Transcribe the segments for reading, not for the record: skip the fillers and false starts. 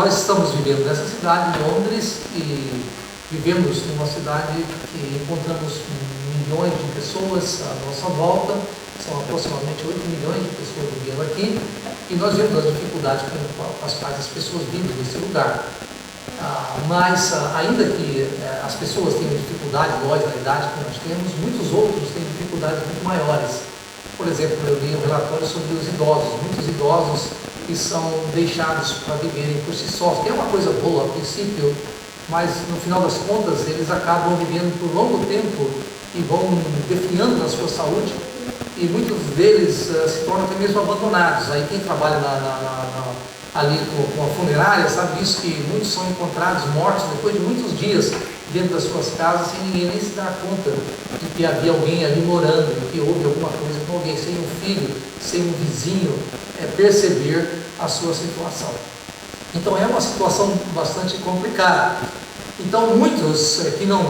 nós estamos vivendo nessa cidade de Londres e vivemos numa cidade que encontramos milhões de pessoas à nossa volta, são aproximadamente 8 milhões de pessoas vivendo aqui, e nós vemos as dificuldades com as quais as pessoas vivem nesse lugar. Mas, ainda que as pessoas tenham dificuldade, nós, na idade que nós temos, muitos outros têm dificuldades muito maiores. Por exemplo, eu li um relatório sobre os idosos, muitos idosos que são deixados para viverem por si sós, que é uma coisa boa a princípio, mas no final das contas eles acabam vivendo por longo tempo e vão definhando na sua saúde, e muitos deles se tornam até mesmo abandonados. Aí quem trabalha ali com a funerária sabe disso, que muitos são encontrados mortos depois de muitos dias dentro das suas casas, sem ninguém nem se dar conta de que havia alguém ali morando, de que houve alguma coisa com alguém, sem um filho, sem um vizinho perceber a sua situação. Então é uma situação bastante complicada. Então muitos que não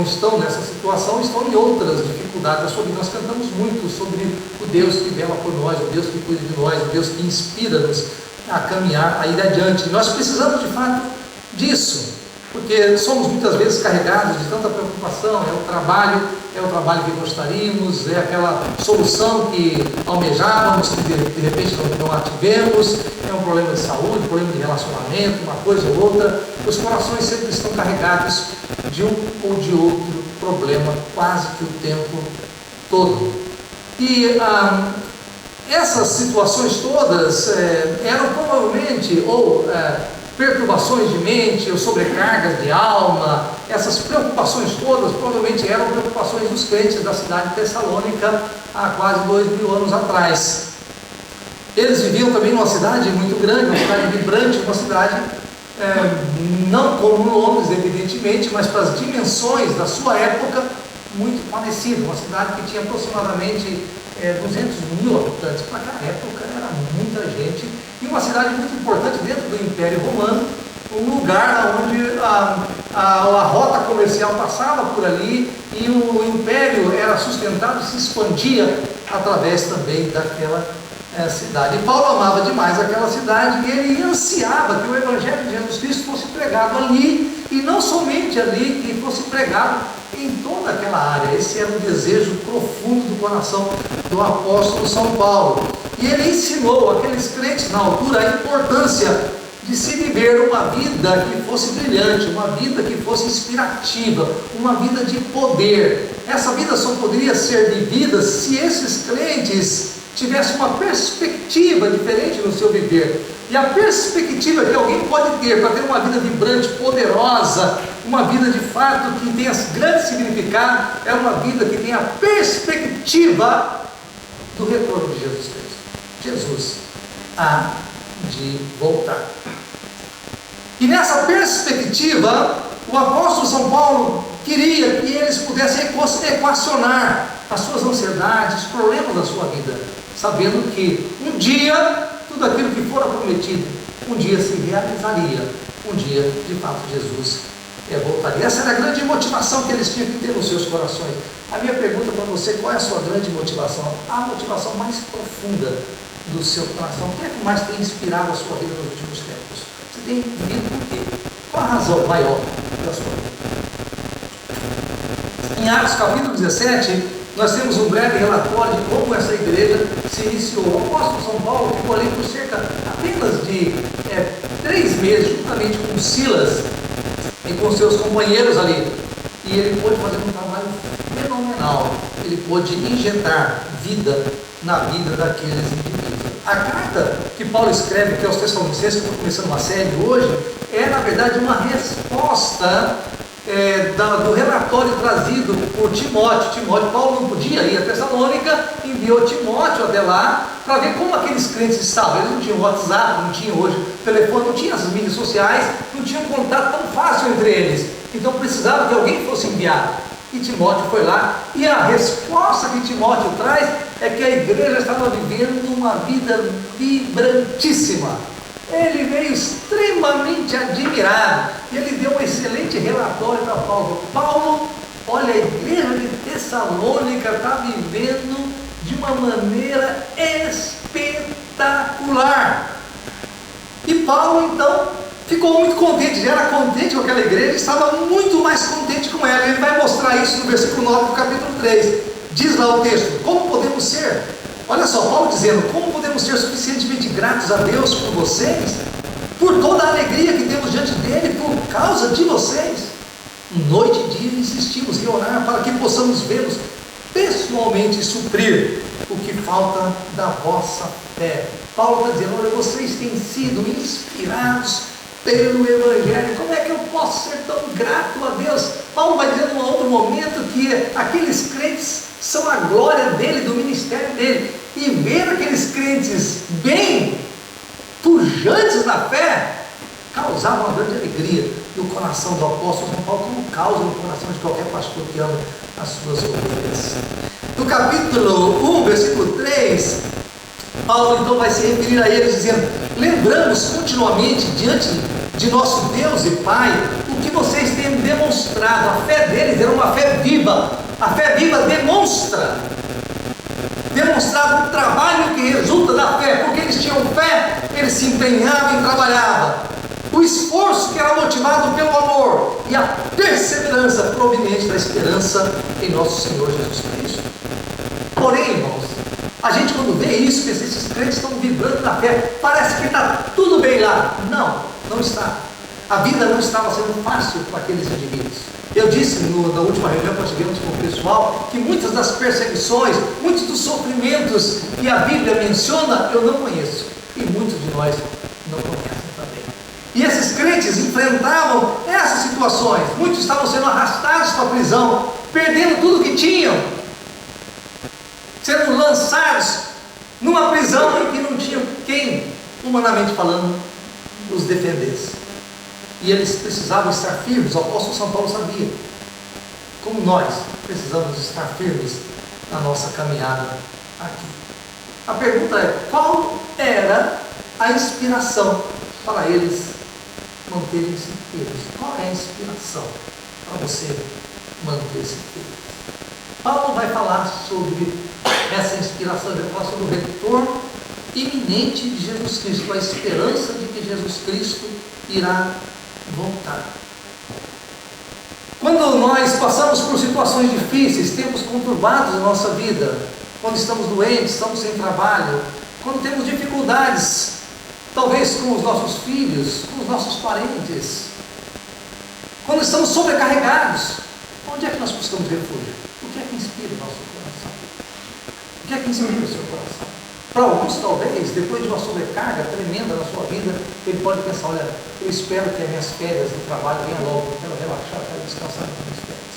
estão nessa situação estão em outras dificuldades. Nós cantamos muito sobre o Deus que vela por nós, o Deus que cuida de nós, o Deus que inspira-nos a caminhar, a ir adiante. Nós precisamos de fato disso, porque somos muitas vezes carregados de tanta preocupação. É o trabalho que gostaríamos, é aquela solução que almejávamos, que de repente não a tivemos, é um problema de saúde, problema de relacionamento, uma coisa ou outra. Os corações sempre estão carregados de um ou de outro problema, quase que o tempo todo. E essas situações todas eram provavelmente perturbações de mente ou sobrecargas de alma. Essas preocupações todas provavelmente eram preocupações dos crentes da cidade de Tessalônica há quase 2000 anos atrás. Eles viviam também numa cidade muito grande, uma cidade vibrante, uma cidade não como Londres, evidentemente, mas para as dimensões da sua época, muito parecida. Uma cidade que tinha aproximadamente 200 mil habitantes. Para aquela época era muita gente, e uma cidade muito importante dentro do Império Romano, um lugar onde a rota comercial passava por ali, e o Império era sustentado, se expandia através também daquela cidade. E Paulo amava demais aquela cidade, e ele ansiava que o Evangelho de Jesus Cristo fosse pregado ali, e não somente ali, que fosse pregado em toda aquela área. Esse era o desejo profundo do coração do apóstolo São Paulo. E ele ensinou aqueles crentes na altura a importância de se viver uma vida que fosse brilhante, uma vida que fosse inspirativa, uma vida de poder. Essa vida só poderia ser vivida se esses crentes tivessem uma perspectiva diferente no seu viver. E a perspectiva que alguém pode ter para ter uma vida vibrante, poderosa, uma vida de fato que tenha grande significado, é uma vida que tenha a perspectiva do retorno de Jesus Cristo. Jesus há de voltar. E nessa perspectiva, o apóstolo São Paulo queria que eles pudessem equacionar as suas ansiedades, os problemas da sua vida, sabendo que um dia tudo aquilo que fora prometido, um dia se realizaria, um dia de fato Jesus voltaria. Essa era a grande motivação que eles tinham que ter nos seus corações. A minha pergunta para você: qual é a sua grande motivação? A motivação mais profunda do seu coração. O que é que mais tem inspirado a sua vida nos últimos tempos? Você tem vivido por quê? Qual a razão maior da sua vida? Em Atos capítulo 17, nós temos um breve relatório de como essa igreja se iniciou. O apóstolo São Paulo ficou ali por cerca apenas de 3 meses, juntamente com Silas e com seus companheiros ali. E ele pôde fazer um trabalho fenomenal. Ele pôde injetar vida na vida daqueles indivíduos. A carta que Paulo escreve aqui aos Tessalonicenses, que eu estou começando uma série hoje, é na verdade uma resposta do relatório trazido por Timóteo. Paulo não podia ir a Tessalônica, enviou Timóteo até lá para ver como aqueles crentes estavam. Eles não tinham WhatsApp, não tinham hoje telefone, não tinham essas mídias sociais, não tinham um contato tão fácil entre eles. Então precisava que alguém fosse enviado. E Timóteo foi lá, e a resposta que Timóteo traz é que a igreja estava vivendo uma vida vibrantíssima. Ele veio extremamente admirado, e ele deu um excelente relatório para Paulo. Paulo, olha, a igreja de Tessalônica está vivendo de uma maneira espetacular. E Paulo então ficou muito contente, já era contente com aquela igreja, estava muito mais contente com ela. Ele vai mostrar isso no versículo 9 do capítulo 3. Diz lá o texto: como podemos ser? Olha só, Paulo dizendo: como podemos ser suficientemente gratos a Deus por vocês, por toda a alegria que temos diante dele, por causa de vocês. Noite e dia insistimos em orar para que possamos vê-los pessoalmente e suprir o que falta da vossa fé. Paulo está dizendo: olha, vocês têm sido inspirados pelo Evangelho. Como é que eu posso ser tão grato a Deus? Paulo vai dizer em um outro momento que aqueles crentes são a glória dele, do ministério dele, e ver aqueles crentes bem pujantes na fé causava uma grande alegria no coração do apóstolo São Paulo, como causa no coração de qualquer pastor que ama as suas ovelhas. No capítulo 1, versículo 3, Paulo então vai se referir a eles dizendo: lembramos continuamente diante de nosso Deus e Pai o que vocês têm demonstrado. A fé deles era uma fé viva. A fé viva demonstrava um trabalho que resulta da fé, porque eles tinham fé, eles se empenhavam e trabalhavam. O esforço que era motivado pelo amor e a perseverança proveniente da esperança em nosso Senhor Jesus Cristo. Porém, irmãos, a gente quando vê isso, pensa: esses crentes estão vibrando na fé, parece que está tudo bem lá. Não, não está. A vida não estava sendo fácil para aqueles indivíduos. Eu disse na última reunião que nós tivemos com o pessoal que muitas das perseguições, muitos dos sofrimentos que a Bíblia menciona, eu não conheço, e muitos de nós não conhecem também. E esses crentes enfrentavam essas situações. Muitos estavam sendo arrastados para a prisão, perdendo tudo que tinham, sendo lançados numa prisão em que não tinham quem, humanamente falando, os defendesse. E eles precisavam estar firmes. O apóstolo São Paulo sabia, como nós precisamos estar firmes na nossa caminhada aqui. A pergunta é: qual era a inspiração para eles manterem-se firmes? Qual é a inspiração para você manter-se firme? Paulo vai falar sobre essa inspiração, ele vai falar sobre o retorno iminente de Jesus Cristo, a esperança de que Jesus Cristo irá voltar. Quando nós passamos por situações difíceis, tempos conturbados na nossa vida, quando estamos doentes, estamos sem trabalho, quando temos dificuldades, talvez com os nossos filhos, com os nossos parentes, quando estamos sobrecarregados, onde é que nós buscamos refúgio? O que é que inspira o nosso coração? O que é que inspira o seu coração? Para alguns, talvez, depois de uma sobrecarga tremenda na sua vida, ele pode pensar: olha, eu espero que as minhas férias do trabalho venham logo, eu quero relaxar, eu quero descansar nas minhas férias.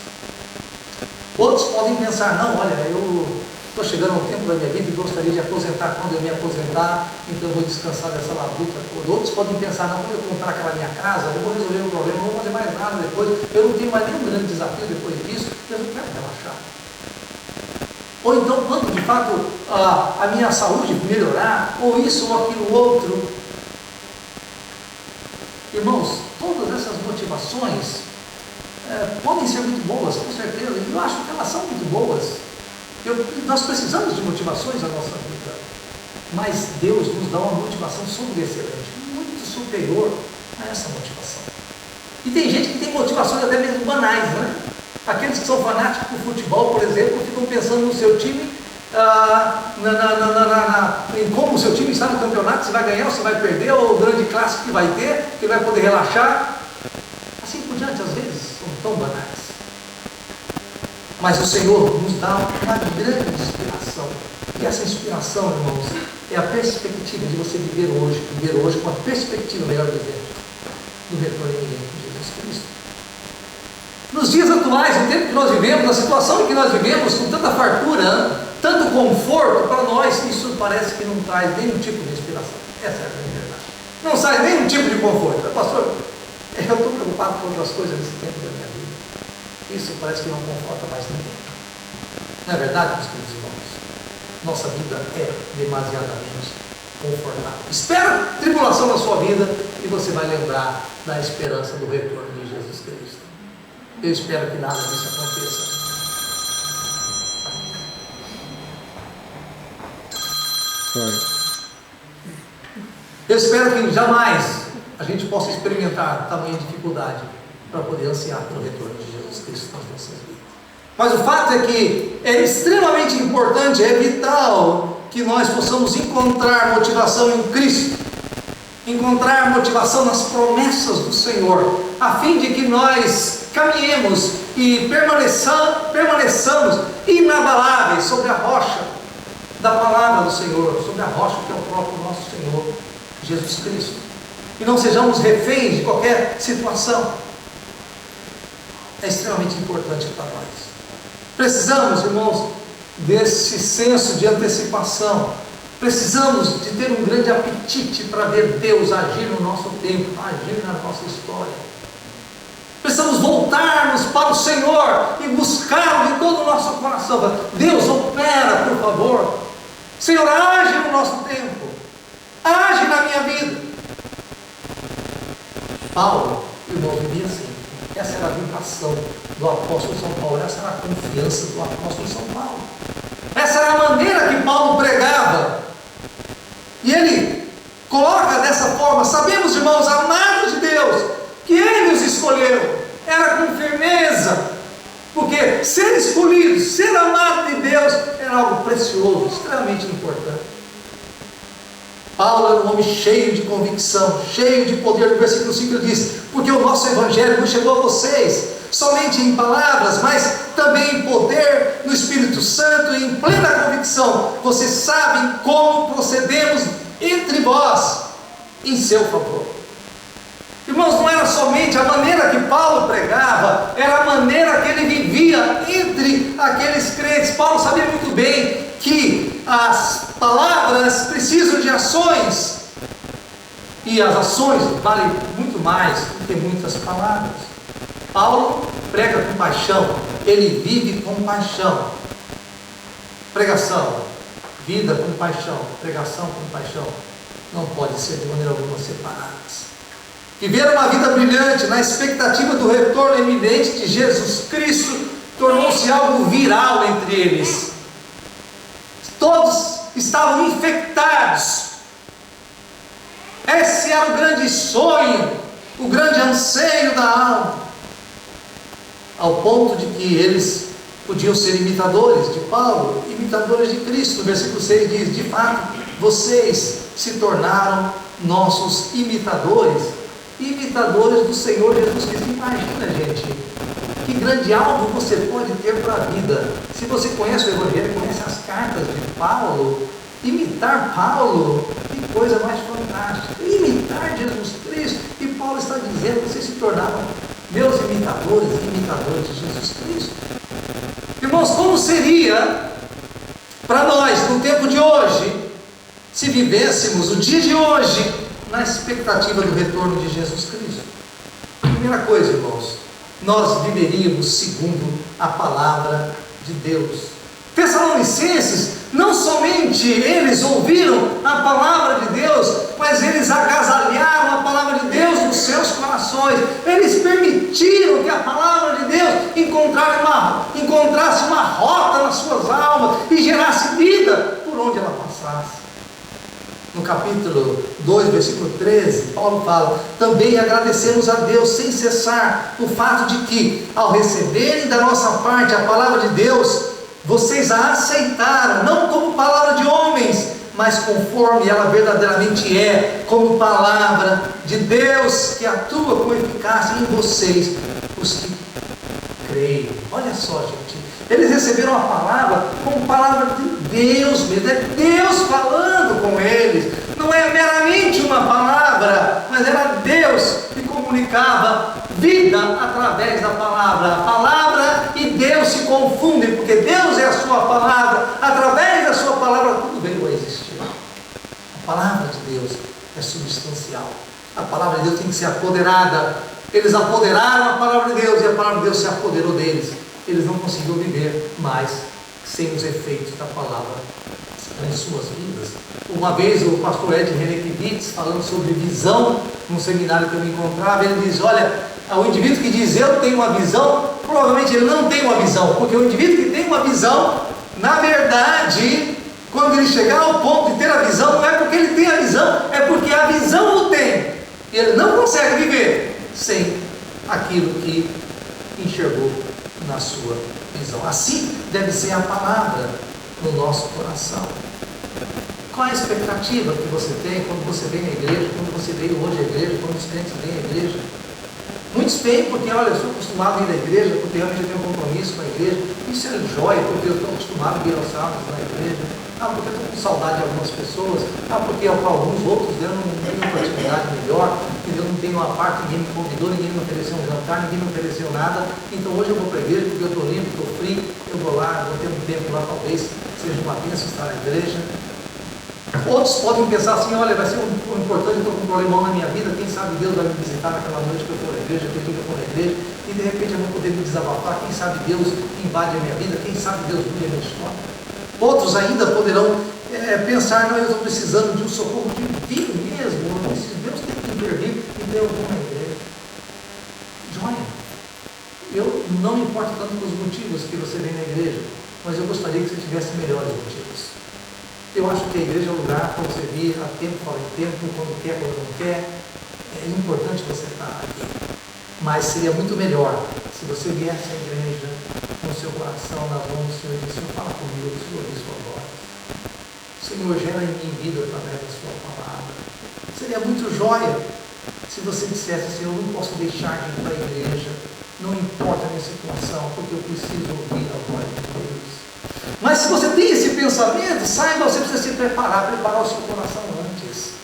Outros podem pensar: não, olha, eu estou chegando a um tempo da minha vida e gostaria de aposentar quando eu me aposentar, então eu vou descansar dessa labuta toda. Outros podem pensar: não, quando eu comprar aquela minha casa, eu vou resolver o problema, não vou fazer mais nada depois, eu não tenho mais nenhum grande desafio depois disso, eu não quero relaxar. Ou então, quando de fato a minha saúde melhorar, ou isso ou aquilo outro. Irmãos, todas essas motivações podem ser muito boas, com certeza, e eu acho que elas são muito boas. Nós precisamos de motivações na nossa vida, mas Deus nos dá uma motivação sobreexcelente, muito superior a essa motivação. E tem gente que tem motivações até mesmo banais, né? Aqueles que são fanáticos por futebol, por exemplo, ficam pensando no seu time, em como o seu time está no campeonato, se vai ganhar ou se vai perder, ou o grande clássico que vai ter, que vai poder relaxar. Assim por diante, às vezes, são tão banais. Mas o Senhor nos dá uma grande inspiração. E essa inspiração, irmãos, é a perspectiva de você viver hoje com a perspectiva, melhor dizendo, do retorno iminente de Jesus Cristo. Nos dias atuais, no tempo que nós vivemos, na situação em que nós vivemos, com tanta fartura, tanto conforto, para nós isso parece que não traz nenhum tipo de inspiração. Essa é a grande verdade. Não sai nenhum tipo de conforto. Pastor, eu estou preocupado com outras coisas nesse tempo da minha vida. Isso parece que não conforta mais ninguém. Não é verdade, meus queridos irmãos? Nossa vida é demasiadamente confortável. Espera tribulação na sua vida e você vai lembrar da esperança do retorno de Jesus Cristo. Eu espero que nada disso aconteça. Eu espero que jamais a gente possa experimentar tamanha dificuldade para poder ansiar pelo retorno de Jesus Cristo nas nossas vidas. Mas o fato é que é extremamente importante, é vital que nós possamos encontrar motivação em Cristo, encontrar motivação nas promessas do Senhor, a fim de que nós caminhemos e permaneçamos inabaláveis sobre a rocha da palavra do Senhor, sobre a rocha que é o próprio nosso Senhor Jesus Cristo, e não sejamos reféns de qualquer situação. É extremamente importante para nós. Precisamos, irmãos, desse senso de antecipação. Precisamos de ter um grande apetite para ver Deus agir no nosso tempo, agir na nossa história. Precisamos voltarmos para o Senhor e buscá-lo de todo o nosso coração. Deus, opera, por favor. Senhor, age no nosso tempo, age na minha vida. Paulo, irmão, vivia assim. Essa era a vibração do apóstolo São Paulo, essa era a confiança do apóstolo São Paulo, essa era a maneira que Paulo pregava. E ele coloca dessa forma: sabemos, irmãos, amados de Deus, que Ele os escolheu. Era com firmeza, porque ser escolhido, ser amado de Deus era algo precioso, extremamente importante. Paulo era um homem cheio de convicção, cheio de poder. No versículo 5 ele diz: porque o nosso evangelho não chegou a vocês somente em palavras, mas também em poder, no Espírito Santo e em plena convicção. Vocês sabem como procedemos entre vós em seu favor. Irmãos, não era somente a maneira que Paulo pregava, era a maneira que ele vivia entre aqueles crentes. Paulo sabia muito bem que as palavras precisam de ações, e as ações valem muito mais do que muitas palavras. Paulo prega com paixão, ele vive com paixão. Pregação, vida com paixão, pregação com paixão, não pode ser de maneira alguma separadas. Viver uma vida brilhante na expectativa do retorno iminente de Jesus Cristo tornou-se algo viral entre eles. Todos estavam infectados. Esse era o grande sonho, o grande anseio da alma, ao ponto de que eles podiam ser imitadores de Paulo, imitadores de Cristo. No versículo 6 diz: de fato, vocês se tornaram nossos imitadores, imitadores do Senhor Jesus Cristo. Imagina, gente, que grande alvo você pode ter para a vida. Se você conhece o Evangelho, conhece as cartas de Paulo, imitar Paulo, que coisa mais fantástica. Imitar Jesus Cristo. E Paulo está dizendo: vocês se tornaram meus imitadores e imitadores de Jesus Cristo. Irmãos, como seria para nós, no tempo de hoje, se vivêssemos o dia de hoje na expectativa do retorno de Jesus Cristo? Primeira coisa, irmãos, nós viveríamos segundo a palavra de Deus. Tessalonicenses, não somente eles ouviram a palavra de Deus, mas eles agasalharam a palavra de Deus nos seus corações. Eles permitiram que a palavra de Deus encontrasse uma rota nas suas almas e gerasse vida por onde ela passasse. No capítulo 2, versículo 13, Paulo fala: também agradecemos a Deus sem cessar o fato de que, ao receberem da nossa parte a palavra de Deus, vocês a aceitaram, não como palavra de homens, mas conforme ela verdadeiramente é, como palavra de Deus, que atua com eficácia em vocês, os que creem. Olha só, gente, eles receberam a palavra como palavra de Deus mesmo, é Deus falando com eles, não é meramente uma palavra, mas era Deus que comunicava vida através da palavra. A palavra e Deus se confundem, porque Deus é a sua palavra, através da sua palavra tudo veio a existir. A palavra de Deus é substancial, a palavra de Deus tem que ser apoderada. Eles apoderaram a palavra de Deus e a palavra de Deus se apoderou deles. Eles não conseguiram viver mais sem os efeitos da palavra em suas vidas. Uma vez o pastor Ed Renekiewicz, falando sobre visão, num seminário que eu me encontrava, ele diz: olha, o indivíduo que diz eu tenho uma visão, provavelmente ele não tem uma visão, porque o indivíduo que tem uma visão, na verdade, quando ele chegar ao ponto de ter a visão, não é porque ele tem a visão, é porque a visão o tem. E ele não consegue viver sem aquilo que enxergou na sua visão. Assim deve ser a palavra no nosso coração. Qual é a expectativa que você tem quando você vem à igreja, quando você veio hoje à igreja, quando os crentes vêm à igreja? Muitos vêm porque, olha, eu sou acostumado a ir à igreja, porque realmente eu tenho um compromisso com a igreja. Isso é joia, porque eu estou acostumado a ir aos sábados na igreja. Porque eu estou com saudade de algumas pessoas. Porque para alguns outros eu não tenho uma oportunidade melhor, eu não tenho uma parte, ninguém me convidou, ninguém me ofereceu um jantar, ninguém me ofereceu nada. Então hoje eu vou para a igreja porque eu estou livre, estou frio, eu vou lá, vou ter um tempo lá, talvez seja uma bênção estar na igreja. Outros podem pensar assim, olha, vai ser importante, eu estou com um problemão na minha vida, quem sabe Deus vai me visitar naquela noite que eu for à igreja, aquele dia que eu for à igreja, e de repente eu vou poder me desabafar, quem sabe Deus invade a minha vida, quem sabe Deus muda a minha história. Outros ainda poderão pensar, não, eu estou precisando de um socorro divino mesmo, Deus tem que intervir, então eu vou na igreja. Joia! Eu não me importo tanto com os motivos que você vem na igreja, mas eu gostaria que você tivesse melhores motivos. Eu acho que a igreja é um lugar para você vir a tempo, fora de tempo, quando quer, quando não quer. É importante você estar aqui. Mas seria muito melhor se você viesse à igreja com o seu coração nas mãos do Senhor e disse, Senhor, fala comigo, Senhor, ouvi sua voz. Senhor, gera em mim vida através da sua palavra. Seria muito jóia se você dissesse, Senhor, eu não posso deixar de ir para a igreja, não importa a minha situação, porque eu preciso ouvir a voz de Deus. Mas se você tem esse pensamento, saiba, você precisa se preparar o seu coração antes.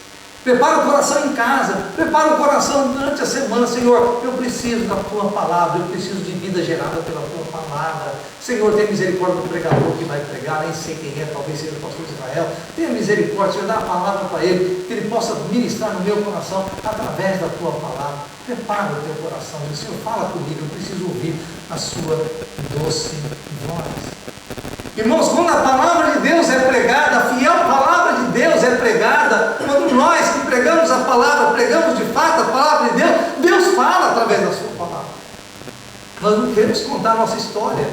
Prepara o coração em casa, prepara o coração durante a semana. Senhor, eu preciso da tua palavra, eu preciso de vida gerada pela tua palavra. Senhor, tenha misericórdia do pregador que vai pregar, nem sei quem é, talvez seja o pastor de Israel. Tenha misericórdia, Senhor, dá a palavra para ele, que ele possa ministrar no meu coração através da tua palavra. Prepara o teu coração, Senhor, fala comigo, eu preciso ouvir a sua doce voz. Irmãos, quando a palavra de Deus é pregada, a fiel palavra de Deus é pregada, quando nós que pregamos a palavra, pregamos de fato a palavra de Deus, Deus fala através da sua palavra. Nós não queremos contar a nossa história,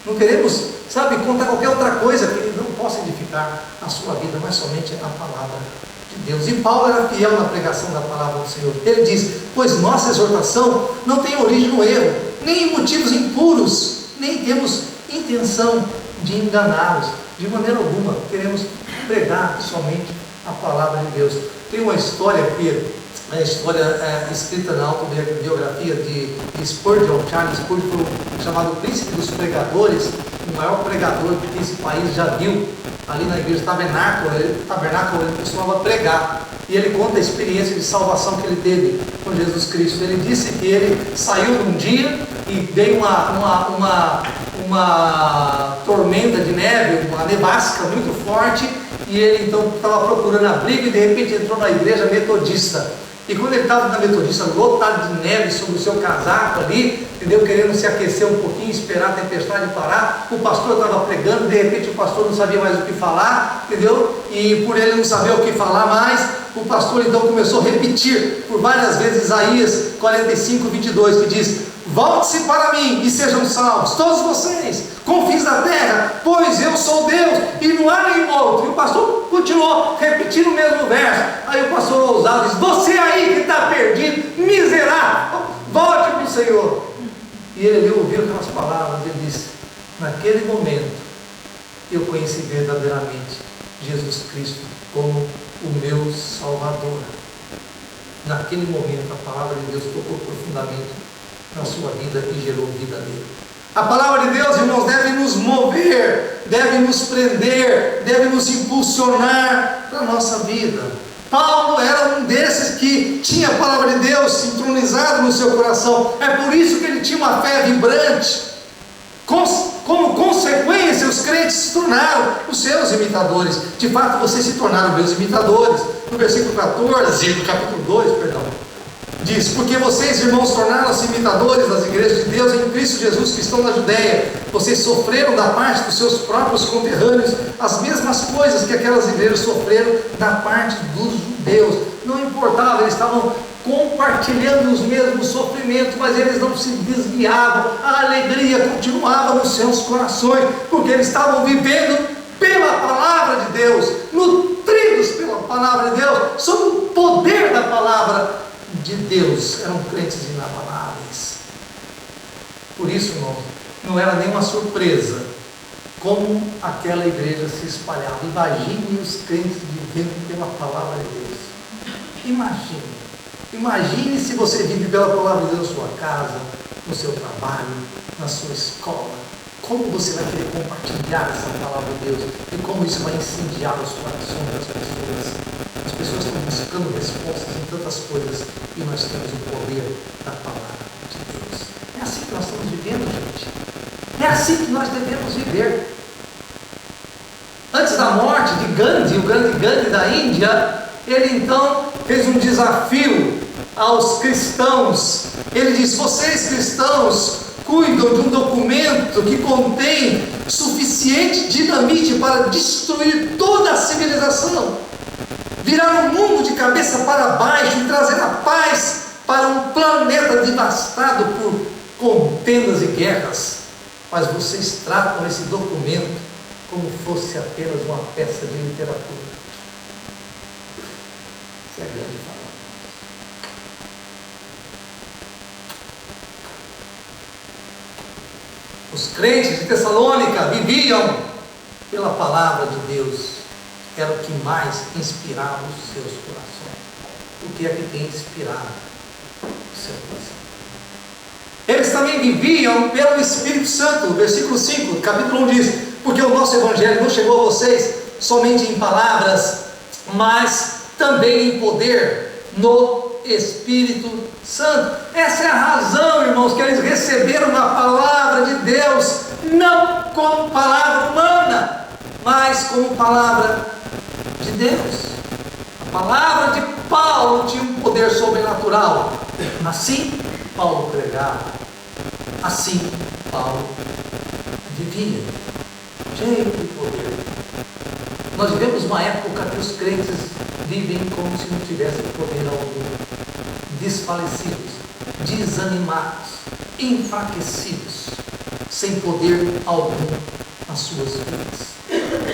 não queremos, contar qualquer outra coisa que não possa edificar a sua vida, mas somente a palavra de Deus. E Paulo era fiel na pregação da palavra do Senhor. Ele diz, pois nossa exortação não tem origem no erro, nem em motivos impuros, nem temos intenção de enganá-los, de maneira alguma. Queremos pregar somente a palavra de Deus. Tem uma história aqui, a história escrita na autobiografia de Spurgeon. Charles Spurgeon foi o chamado príncipe dos pregadores, o maior pregador que esse país já viu. Ali na igreja Tabernáculo, ele costumava pregar, e ele conta a experiência de salvação que ele teve com Jesus Cristo. Ele disse que ele saiu num dia e veio uma tormenta de neve, uma nevasca muito forte, e ele então estava procurando abrigo e de repente entrou na igreja metodista. E quando ele estava na metodista, lotado de neve sobre o seu casaco ali, entendeu? Querendo se aquecer um pouquinho, esperar a tempestade parar, o pastor estava pregando, de repente o pastor não sabia mais o que falar, entendeu? E por ele não saber o que falar mais, o pastor então começou a repetir por várias vezes Isaías 45:22, que diz: volte-se para mim e sejam salvos, todos vocês, confins da terra, pois eu sou Deus e não há nenhum outro. E o pastor continuou repetindo o mesmo verso. Aí o pastor ousado diz: você aí que está perdido, miserável, volte para o Senhor. E ele ouviu aquelas palavras, ele disse: naquele momento eu conheci verdadeiramente Jesus Cristo como o meu Salvador. Naquele momento a palavra de Deus tocou profundamente na sua vida e gerou vida nele. A palavra de Deus, irmãos, deve nos mover, deve nos prender, deve nos impulsionar para a nossa vida. Paulo era um desses que tinha a palavra de Deus sincronizada no seu coração. É por isso que ele tinha uma fé vibrante. Como consequência, os crentes se tornaram os seus imitadores. De fato, vocês se tornaram meus imitadores. No versículo 14, do capítulo 2, perdão, diz: porque vocês, irmãos, tornaram-se imitadores das igrejas de Deus em Cristo Jesus que estão na Judéia. Vocês sofreram da parte dos seus próprios conterrâneos as mesmas coisas que aquelas igrejas sofreram da parte dos judeus. Não importava, eles estavam compartilhando os mesmos sofrimentos, mas eles não se desviavam. A alegria continuava nos seus corações, porque eles estavam vivendo pela palavra de Deus, nutridos pela palavra de Deus, sob o poder da palavra de Deus eram crentes inabaláveis. Por isso, irmãos, não era nenhuma surpresa como aquela igreja se espalhava. Imagine os crentes vivendo pela palavra de Deus. Imagine se você vive pela palavra de Deus na sua casa, no seu trabalho, na sua escola. Como você vai querer compartilhar essa palavra de Deus e como isso vai incendiar os corações das pessoas. As pessoas estão buscando respostas em tantas coisas e nós temos o poder da palavra de Deus. É assim que nós estamos vivendo, gente. É assim que nós devemos viver. Antes da morte de Gandhi, o grande Gandhi da Índia, ele então fez um desafio aos cristãos. Ele diz: vocês cristãos cuidam de um documento que contém suficiente dinamite para destruir toda a civilização, virar o mundo de cabeça para baixo e trazer a paz para um planeta devastado por contendas e guerras. Mas vocês tratam esse documento como fosse apenas uma peça de literatura. Isso é grande palavra. Os crentes de Tessalônica viviam pela palavra de Deus. Era o que mais inspirava os seus corações. O que é que tem inspirado o seu coração? Eles também viviam pelo Espírito Santo. Versículo 5, capítulo 1 diz: porque o nosso evangelho não chegou a vocês somente em palavras, mas também em poder, no Espírito Santo. Essa é a razão, irmãos, que eles receberam a palavra de Deus, não como palavra humana, mas como palavra de Deus. A palavra de Paulo tinha um poder sobrenatural. Assim Paulo pregava, assim Paulo vivia, cheio de poder. Nós vivemos uma época que os crentes vivem como se não tivessem poder algum, desfalecidos, desanimados, enfraquecidos, sem poder algum nas suas vidas,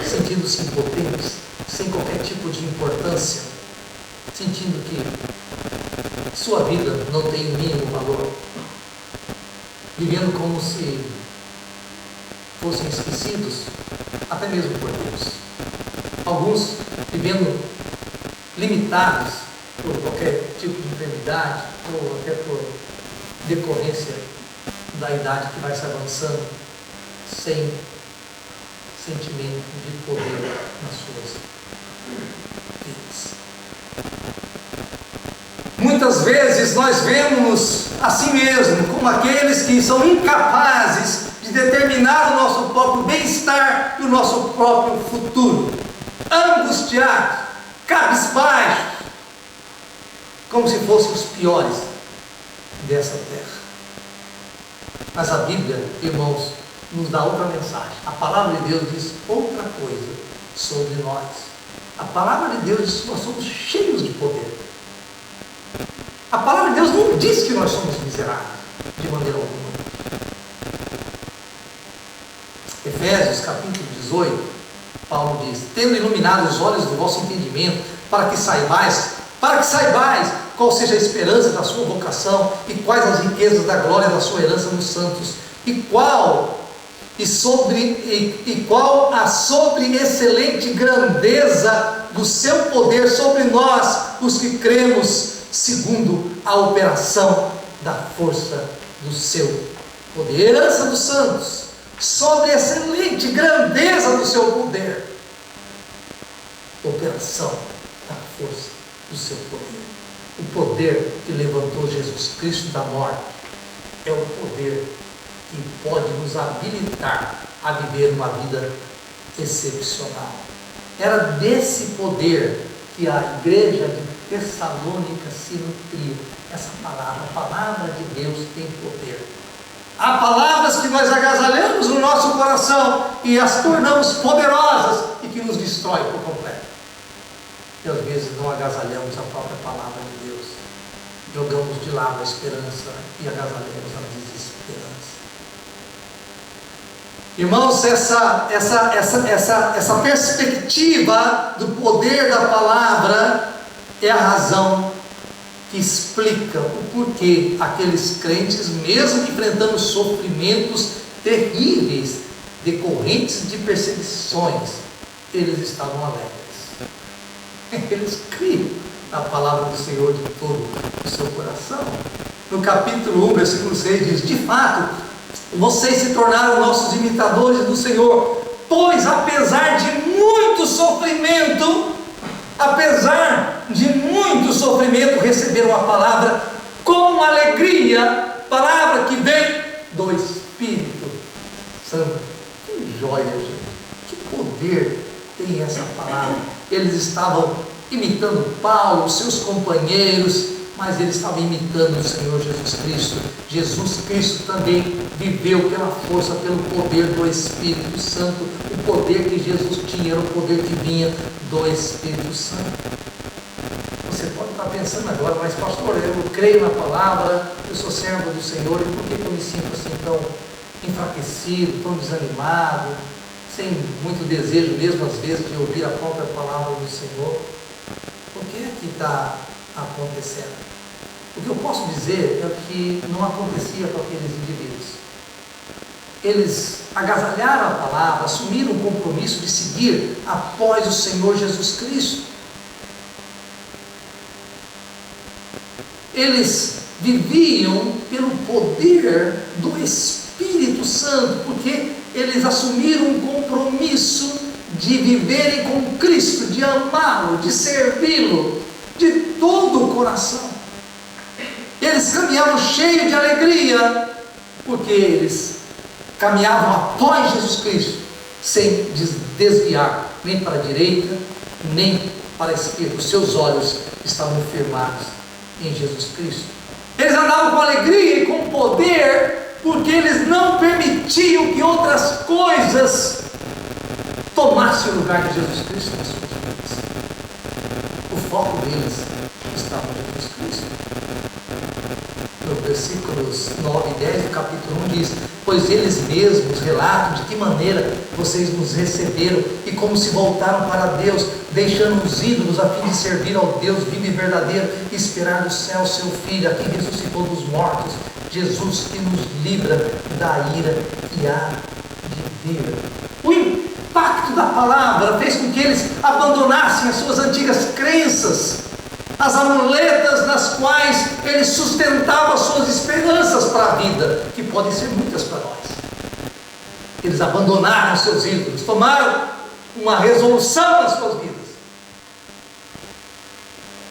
sentindo-se impotentes, sem qualquer tipo de importância, sentindo que sua vida não tem o mínimo valor, vivendo como se fossem esquecidos, até mesmo por Deus. Alguns vivendo limitados por qualquer tipo de enfermidade, ou até por decorrência da idade que vai se avançando, sem sentimento de poder nas suas vidas. Muitas vezes nós vemos assim mesmo, como aqueles que são incapazes de determinar o nosso próprio bem-estar e o nosso próprio futuro, angustiados, cabisbaixos, como se fossem os piores dessa terra. Mas a Bíblia, irmãos, nos dá outra mensagem. A palavra de Deus diz outra coisa sobre nós. A palavra de Deus diz que nós somos cheios de poder. A palavra de Deus não diz que nós somos miseráveis, de maneira alguma. Efésios capítulo 18, Paulo diz: tendo iluminado os olhos do vosso entendimento, para que saibais qual seja a esperança da sua vocação e quais as riquezas da glória da sua herança nos santos, e qual a sobre-excelente grandeza do seu poder sobre nós, os que cremos, segundo a operação da força do seu poder. Herança dos santos, sobre-excelente grandeza do seu poder, operação da força do seu poder. O poder que levantou Jesus Cristo da morte é o poder que pode nos habilitar a viver uma vida excepcional. Era desse poder que a igreja de Tessalônica se nutria. Essa palavra, a palavra de Deus tem poder. Há palavras que nós agasalhamos no nosso coração e as tornamos poderosas e que nos destrói por completo. E às vezes não agasalhamos a própria palavra de Deus. Jogamos de lado a esperança e agasalhamos a desesperança. Irmãos, essa perspectiva do poder da palavra é a razão que explica o porquê aqueles crentes, mesmo enfrentando sofrimentos terríveis decorrentes de perseguições, eles estavam alegres. Eles criam na palavra do Senhor de todo o seu coração. No capítulo 1, versículo 6 diz: de fato, vocês se tornaram nossos imitadores do Senhor, pois apesar de muito sofrimento, receberam a palavra com alegria, palavra que vem do Espírito Santo. Que joia, gente! Que poder tem essa palavra! Eles estavam imitando Paulo, seus companheiros, mas eles estavam imitando o Senhor Jesus Cristo. Jesus Cristo também viveu pela força, pelo poder do Espírito Santo. O poder que Jesus tinha era o poder que vinha do Espírito Santo. Você pode estar pensando agora, mas pastor, eu creio na palavra, eu sou servo do Senhor, e por que eu me sinto assim tão enfraquecido, tão desanimado, sem muito desejo mesmo às vezes de ouvir a própria palavra do Senhor? O que é que está acontecendo? O que eu posso dizer é o que não acontecia com aqueles indivíduos. Eles agasalharam a palavra, assumiram o compromisso de seguir após o Senhor Jesus Cristo. Eles viviam pelo poder do Espírito Santo, porque eles assumiram um compromisso de viverem com Cristo, de amá-lo, de servi-lo de todo o coração. Eles caminhavam cheios de alegria, porque eles caminhavam após Jesus Cristo, sem desviar nem para a direita, nem para a esquerda. Os seus olhos estavam firmados em Jesus Cristo. Eles andavam com alegria e com poder, porque eles não permitiam que outras coisas tomassem o lugar de Jesus Cristo nas suas vidas. O foco deles estava em Jesus Cristo. No versículos 9 e 10 do capítulo 1 diz: pois eles mesmos relatam de que maneira vocês nos receberam e como se voltaram para Deus, deixando os ídolos a fim de servir ao Deus vivo e verdadeiro e esperar do céu seu Filho, a quem ressuscitou dos mortos, Jesus, que nos livra da ira que há de vir. O impacto da palavra fez com que eles abandonassem as suas antigas crenças, as amuletas nas quais eles sustentavam as suas esperanças para a vida, que podem ser muitas para nós. Eles abandonaram seus ídolos, tomaram uma resolução nas suas vidas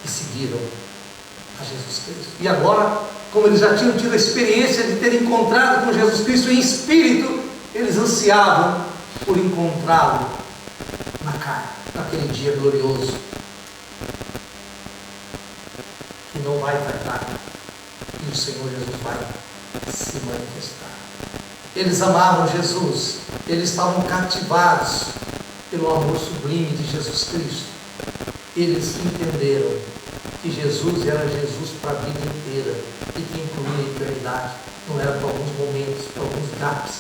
e seguiram a Jesus Cristo. E agora, como eles já tinham tido a experiência de ter encontrado com Jesus Cristo em espírito, eles ansiavam por encontrá-lo na carne, naquele dia glorioso que não vai tardar, e o Senhor Jesus vai se manifestar. Eles amavam Jesus, eles estavam cativados pelo amor sublime de Jesus Cristo. Eles entenderam que Jesus era Jesus para a vida inteira e que incluía a eternidade, não era para alguns momentos, para alguns gaps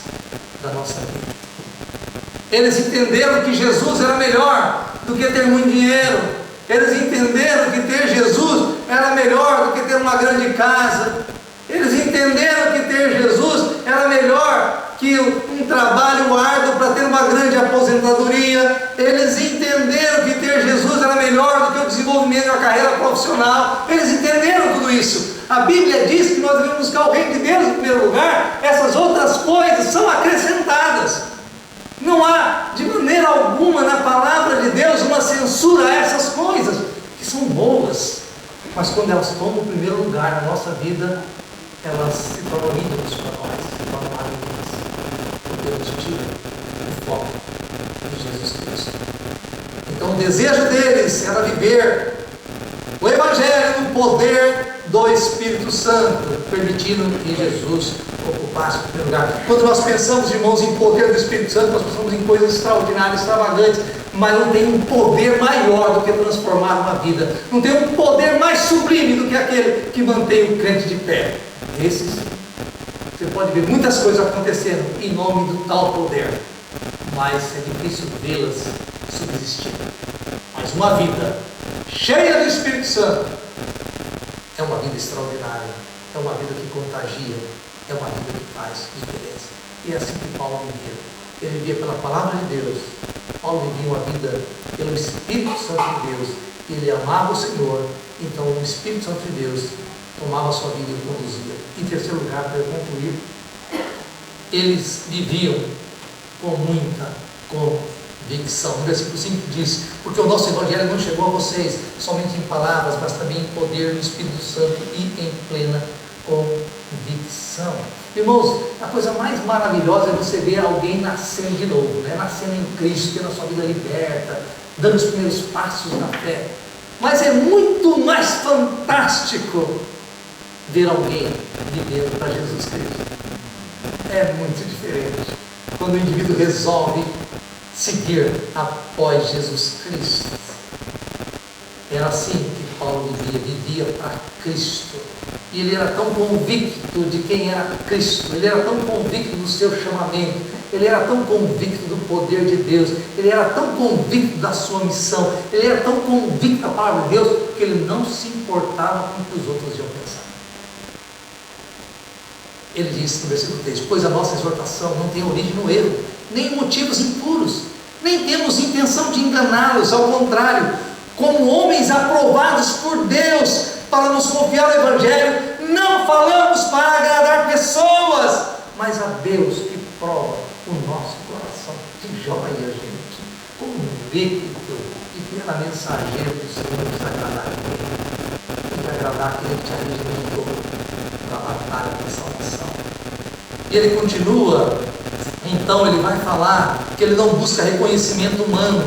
da nossa vida. Eles entenderam que Jesus era melhor do que ter muito dinheiro. Eles entenderam que ter Jesus era melhor do que ter uma grande casa. Eles entenderam que ter Jesus era melhor que um trabalho árduo para ter uma grande aposentadoria. Eles entenderam que ter Jesus era melhor do que o desenvolvimento de uma carreira profissional. Eles entenderam tudo isso. A Bíblia diz que nós devemos buscar o reino de Deus em primeiro lugar. Essas outras coisas são acrescentadas. Não há de maneira alguma na palavra de Deus uma censura a essas coisas, que são boas, mas quando elas tomam o primeiro lugar na nossa vida, elas se tornam ídolos para nós, se tornam malignas, porque eles tiram o foco de Jesus Cristo. Então o desejo deles era viver o Evangelho no poder do Espírito Santo, permitindo que Jesus ocupasse o primeiro lugar. Quando nós pensamos, irmãos, em poder do Espírito Santo, nós pensamos em coisas extraordinárias, extravagantes, mas não tem um poder maior do que transformar uma vida. Não tem um poder mais sublime do que aquele que mantém o crente de pé. Esses, você pode ver muitas coisas acontecendo em nome do tal poder, mas é difícil vê-las subsistir. Mas uma vida cheia do Espírito Santo É uma vida extraordinária, é uma vida que contagia, é uma vida que faz diferença. E é assim que Paulo vivia. Ele vivia pela palavra de Deus. Paulo vivia uma vida pelo Espírito Santo de Deus. Ele amava o Senhor, então o Espírito Santo de Deus tomava a sua vida e o conduzia. Em terceiro lugar, para eu concluir, eles viviam com muita convicção. No versículo 5 diz: porque o nosso Evangelho não chegou a vocês somente em palavras, mas também em poder do Espírito Santo e em plena convicção. Irmãos, a coisa mais maravilhosa é você ver alguém nascendo de novo, né? Nascendo em Cristo, tendo a sua vida liberta, dando os primeiros passos na fé. Mas é muito mais fantástico ver alguém vivendo para Jesus Cristo. É muito diferente quando o indivíduo resolve seguir após Jesus Cristo. Era assim que Paulo vivia para Cristo. E ele era tão convicto de quem era Cristo, ele era tão convicto do seu chamamento, ele era tão convicto do poder de Deus, ele era tão convicto da sua missão, ele era tão convicto da palavra de Deus, que ele não se importava com o que os outros iam pensar. Ele disse no versículo 3: pois a nossa exortação não tem origem no erro, nem em motivos impuros, nem temos intenção de enganá-los, ao contrário, como homens aprovados por Deus para nos confiar o Evangelho, não falamos para agradar pessoas, mas a Deus que prova o nosso coração. Que joia, gente! Convicto e pela mensageiro do Senhor nos agradar a Ele, e de agradar aquele que te arregimentou da batalha da salvação. E ele continua, então ele vai falar que ele não busca reconhecimento humano.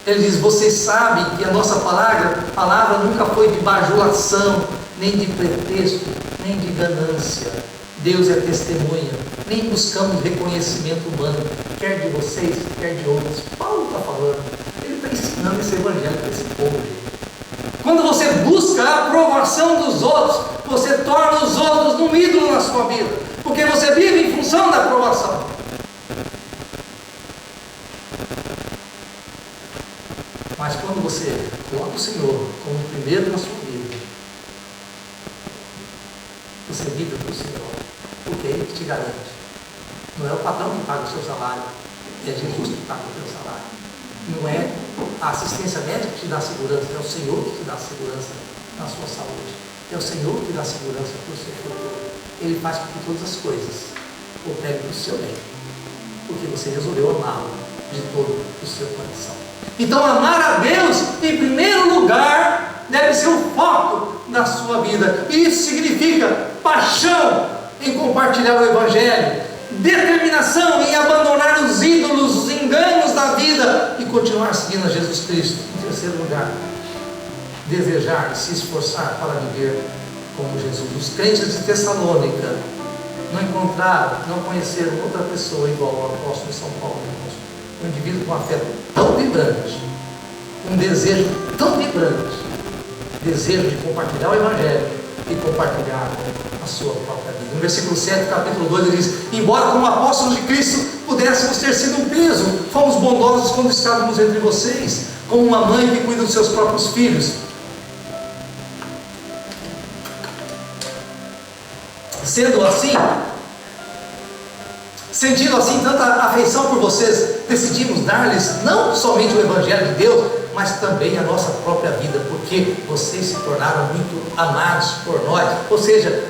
Ele diz: vocês sabem que a nossa palavra nunca foi de bajulação, nem de pretexto, nem de ganância. Deus é testemunha. Nem buscamos reconhecimento humano, quer de vocês, quer de outros. Paulo está falando, ele está ensinando esse evangelho para esse povo, gente. Quando você busca a aprovação dos outros, você torna os outros um ídolo na sua vida, porque você vive em função da aprovação. Mas quando você coloca o Senhor como primeiro na sua vida, você vive para o Senhor, porque é Ele que te garante. Não é o patrão que paga o seu salário, é Jesus que paga o seu salário. Não é a assistência médica que te dá segurança, é o Senhor que te dá segurança na sua saúde. É o Senhor que dá segurança para o seu futuro. Ele faz com que todas as coisas operem para o seu bem, porque você resolveu amá-lo de todo o seu coração. Então, amar a Deus em primeiro lugar deve ser o foco da sua vida. E isso significa paixão em compartilhar o Evangelho, determinação em abandonar os ídolos, os enganos da vida e continuar seguindo a Jesus Cristo. Em terceiro lugar, desejar e se esforçar para viver como Jesus. Os crentes de Tessalônica não encontraram, não conheceram outra pessoa igual ao apóstolo São Paulo. Um indivíduo com uma fé tão vibrante, um desejo tão vibrante, desejo de compartilhar o Evangelho e compartilhar a sua própria vida. No versículo 7, capítulo 2, ele diz: embora como apóstolos de Cristo pudéssemos ter sido um peso, fomos bondosos quando estávamos entre vocês, como uma mãe que cuida dos seus próprios filhos. Sendo assim, sentindo assim tanta afeição por vocês, decidimos dar-lhes não somente o Evangelho de Deus, mas também a nossa própria vida, porque vocês se tornaram muito amados por nós. Ou seja,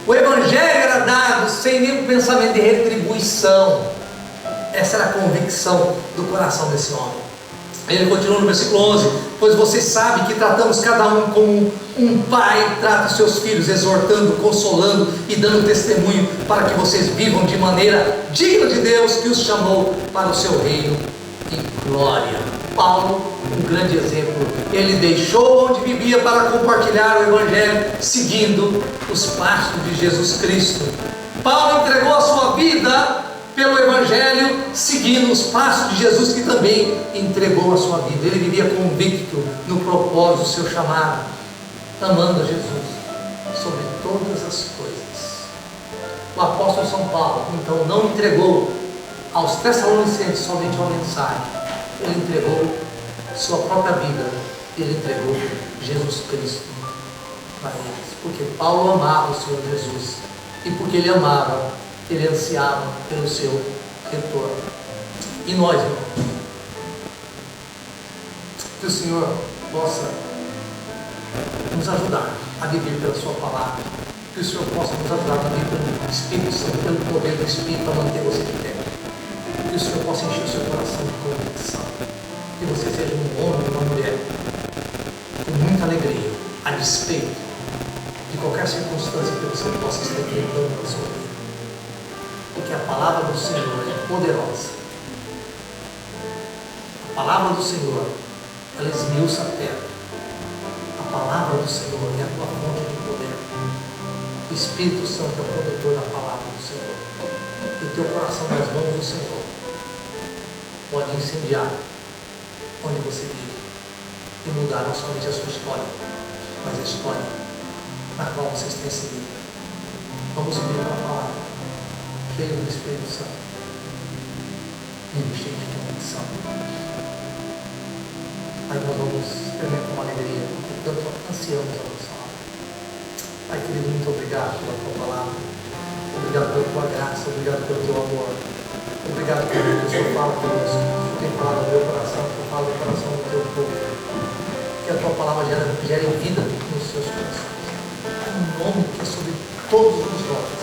o Evangelho era dado sem nenhum pensamento de retribuição. Essa era a convicção do coração desse homem. Ele continua no versículo 11: pois vocês sabem que tratamos cada um como um pai trata os seus filhos, exortando, consolando e dando testemunho para que vocês vivam de maneira digna de Deus que os chamou para o seu reino e glória. Paulo, um grande exemplo, ele deixou onde vivia para compartilhar o Evangelho, seguindo os passos de Jesus Cristo. Paulo entregou a sua vida pelo Evangelho, seguindo os passos de Jesus, que também entregou a sua vida. Ele vivia convicto no propósito do seu chamado, amando a Jesus sobre todas as coisas. O apóstolo São Paulo, então, não entregou aos Tessalonicenses somente uma mensagem, ele entregou sua própria vida, ele entregou Jesus Cristo para eles, porque Paulo amava o Senhor Jesus, e porque ele amava, ele ansiava pelo seu retorno. E nós, irmãos, que o Senhor possa nos ajudar a viver pela sua palavra, que o Senhor possa nos ajudar a viver pelo Espírito Santo, pelo poder do Espírito, a manter você de pé, que o Senhor possa encher o seu coração de convicção, que você seja um homem e uma mulher com muita alegria, a despeito de qualquer circunstância que você possa estar enfrentando na sua vida, porque a palavra do Senhor é poderosa. A palavra do Senhor, ela esmiuça a terra. A palavra do Senhor é a tua fonte de poder. O Espírito Santo é o protetor da palavra do Senhor. E o teu coração nas mãos do Senhor pode incendiar onde você vive e mudar não somente a sua história, mas a história na qual você está inserido. Vamos ouvir a palavra, cheio do Espírito Santo e cheio de convicção. Aí nós vamos experimentar com alegria, porque tanto ansiamos a nossa alma. Pai querido, muito obrigado pela tua palavra, obrigado pela tua graça, obrigado pelo teu amor, obrigado pelo que o Senhor fala conosco, o Senhor tem falado no meu coração, o Senhor fala no coração do teu povo, que a tua palavra gere vida nos seus corações. Pai, um nome que é sobre todos os nomes,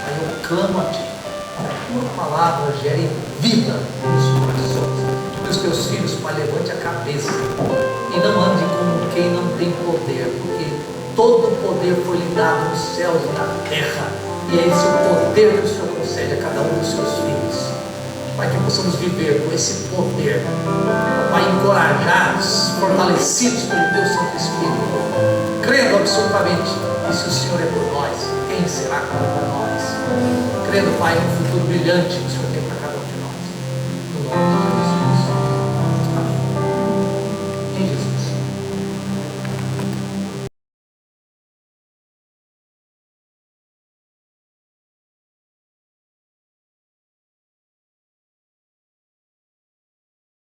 Pai, eu clamo a ti, para que a tua palavra gere vida nos corações. Que os teus filhos, Pai, levante a cabeça e não ande como quem não tem poder, porque todo o poder foi lhe dado nos céus e na terra, e é esse o poder que o Senhor concede a cada um dos seus filhos. Pai, que possamos viver com esse poder, Pai, encorajados, fortalecidos pelo teu Santo Espírito, crendo absolutamente que se o Senhor é por nós, quem será contra nós? Crendo, Pai, em um futuro brilhante que o Senhor